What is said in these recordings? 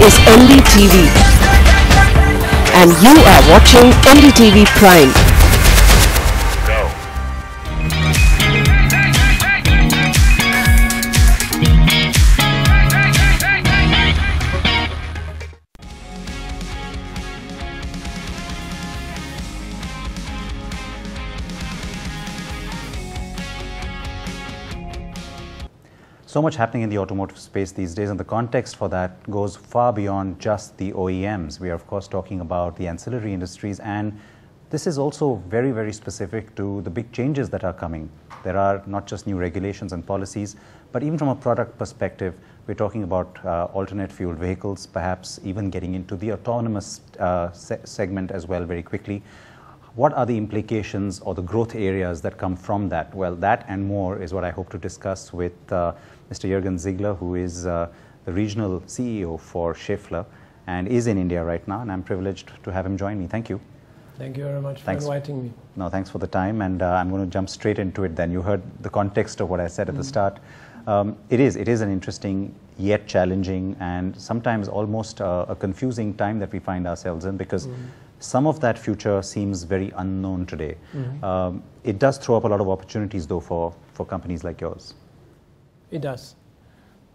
is NDTV, and you are watching NDTV Prime. So much happening in the automotive space these days, and the context for that goes far beyond just the OEMs. We are, of course, talking about the ancillary industries, and this is also very, very specific to the big changes that are coming. There are not just new regulations and policies, but even from a product perspective, we're talking about alternate fuel vehicles, perhaps even getting into the autonomous segment as well very quickly. What are the implications or the growth areas that come from that? Well, that and more is what I hope to discuss with Mr. Jurgen Ziegler, who is the regional CEO for Schaeffler and is in India right now, and I'm privileged to have him join me. Thank you. Thank you very much for inviting me. No, thanks for the time, and I'm going to jump straight into it then. You heard the context of what I said at the start. It is an interesting yet challenging and sometimes almost a confusing time that we find ourselves in, because some of that future seems very unknown today. It does throw up a lot of opportunities, though, for companies like yours. It does.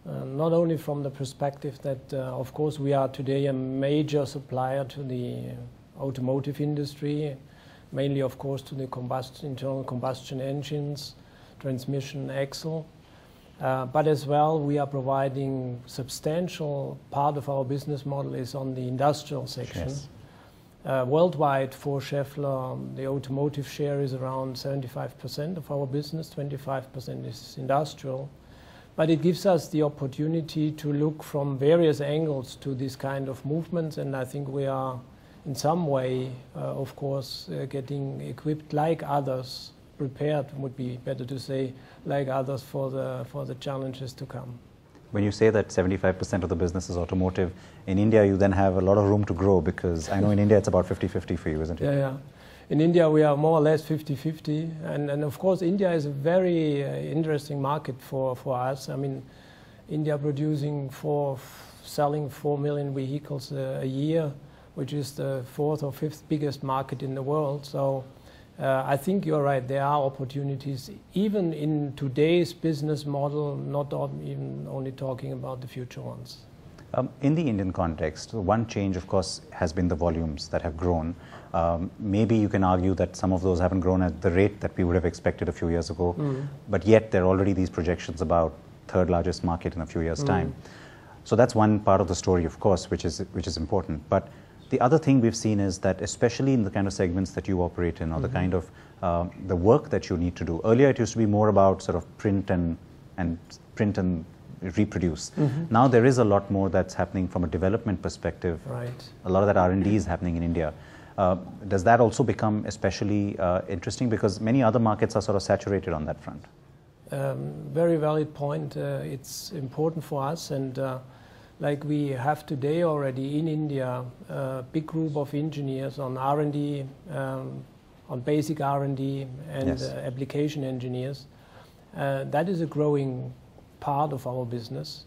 Not only from the perspective that, of course, we are today a major supplier to the automotive industry, mainly, of course, to the internal combustion engines, transmission, axle. But as well, we are providing substantial part of our business model is on the industrial section. Yes. Worldwide for Schaeffler, the automotive share is around 75% of our business, 25% is industrial. But it gives us the opportunity to look from various angles to this kind of movements, and I think we are in some way, of course, getting equipped like others, prepared would be better to say, like others for the challenges to come. When you say that 75% of the business is automotive, in India you then have a lot of room to grow, because I know in India it's about 50-50 for you, isn't it? Yeah. In India we are more or less 50-50, and of course India is a very interesting market for us. I mean, India selling 4 million vehicles a year, which is the 4th or 5th biggest market in the world. So I think you're right, there are opportunities even in today's business model, not even only talking about the future ones. In the Indian context, one change, of course, has been the volumes that have grown. Maybe you can argue that some of those haven't grown at the rate that we would have expected a few years ago, but yet there are already these projections about third largest market in a few years' time. So that's one part of the story, of course, which is important. But the other thing we've seen is that, especially in the kind of segments that you operate in, or the kind of the work that you need to do. Earlier, it used to be more about sort of print and reproduce. Now there is a lot more that's happening from a development perspective. Right. A lot of that R&D is happening in India. Does that also become especially interesting, because many other markets are sort of saturated on that front? Very valid point. It's important for us, and like we have today already in India, a big group of engineers on R&D, on basic R&D and Yes. Application engineers. That is a growing part of our business.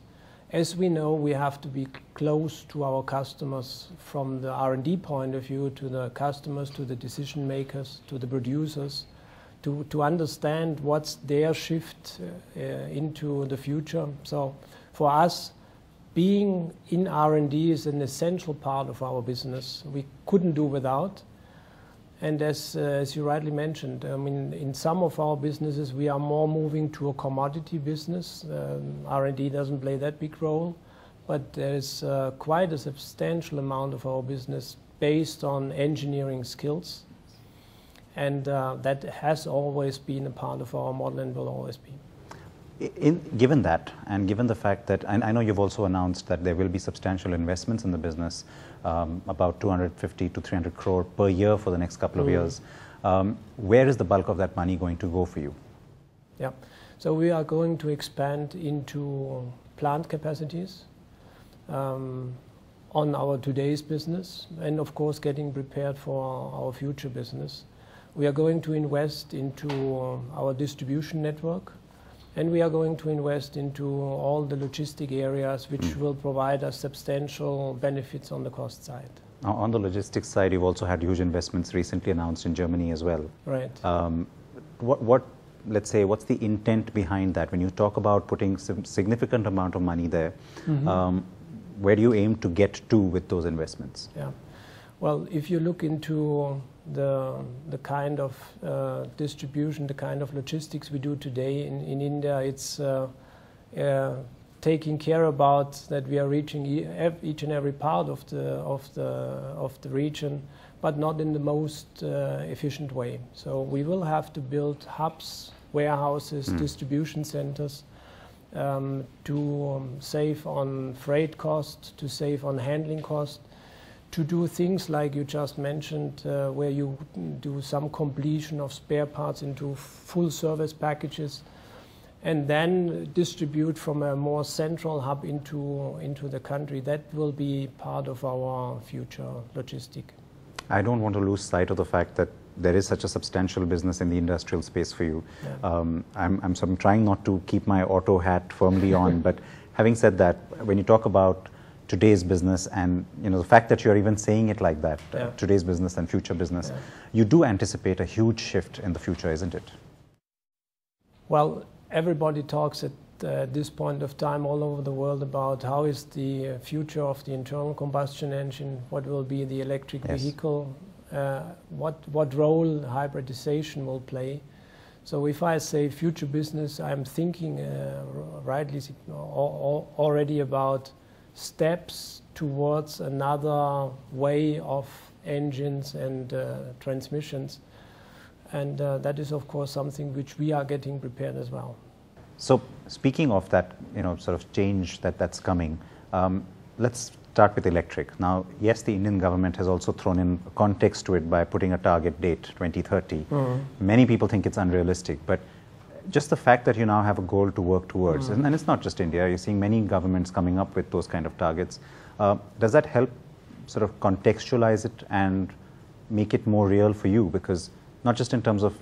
As we know, we have to be close to our customers from the R&D point of view, to the customers, to the decision makers, to the producers, to understand what's their shift into the future. So for us, being in R&D is an essential part of our business. We couldn't do without. And as you rightly mentioned, I mean, in some of our businesses, we are more moving to a commodity business. R&D doesn't play that big role, but there's quite a substantial amount of our business based on engineering skills. And that has always been a part of our model and will always be. Given that, and given the fact that, and I know you've also announced that there will be substantial investments in the business, about 250 to 300 crore per year for the next couple of years. Where is the bulk of that money going to go for you? Yeah, so we are going to expand into plant capacities on our today's business, and of course getting prepared for our future business. We are going to invest into our distribution network. And we are going to invest into all the logistic areas, which will provide us substantial benefits on the cost side. On the logistics side, you've also had huge investments recently announced in Germany as well. Right. Let's say, what's the intent behind that? When you talk about putting some significant amount of money there, where do you aim to get to with those investments? Yeah. Well, if you look into the kind of distribution, the kind of logistics we do today in India, it's taking care about that we are reaching each and every part of the region, but not in the most efficient way. So we will have to build hubs, warehouses, distribution centers to save on freight cost, to save on handling cost, to do things like you just mentioned, where you do some completion of spare parts into full service packages, and then distribute from a more central hub into the country. That will be part of our future logistic. I don't want to lose sight of the fact that there is such a substantial business in the industrial space for you. Yeah. I'm trying not to keep my auto hat firmly on, but having said that, when you talk about today's business and the fact that you're even saying it like that, today's business and future business, you do anticipate a huge shift in the future, isn't it? Well, everybody talks at this point of time all over the world about how is the future of the internal combustion engine, what will be the electric vehicle, what role hybridization will play. So if I say future business, I'm thinking rightly already about steps towards another way of engines and transmissions. And that is, of course, something which we are getting prepared as well. So speaking of that, sort of change that's coming, let's start with electric. Now, yes, the Indian government has also thrown in a context to it by putting a target date, 2030. Many people think it's unrealistic, but just the fact that you now have a goal to work towards, and it's not just India, you're seeing many governments coming up with those kind of targets. Does that help sort of contextualize it and make it more real for you? Because not just in terms of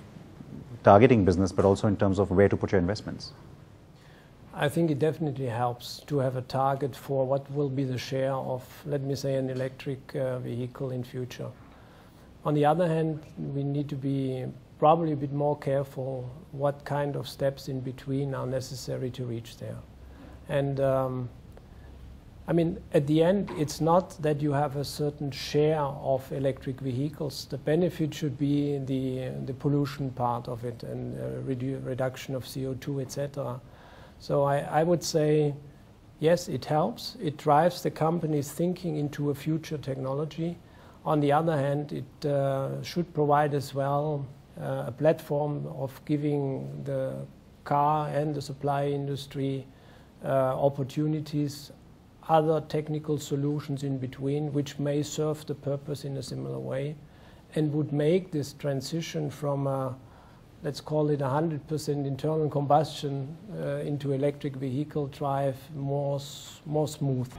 targeting business, but also in terms of where to put your investments. I think it definitely helps to have a target for what will be the share of, let me say, an electric vehicle in future. On the other hand, we need to be probably a bit more careful what kind of steps in between are necessary to reach there. And I mean, at the end, it's not that you have a certain share of electric vehicles. The benefit should be the pollution part of it and reduction of CO2, etc. So I would say, yes, it helps. It drives the company's thinking into a future technology. On the other hand, it should provide as well a platform of giving the car and the supply industry opportunities, other technical solutions in between, which may serve the purpose in a similar way, and would make this transition from a, let's call it 100% internal combustion into electric vehicle drive more smooth.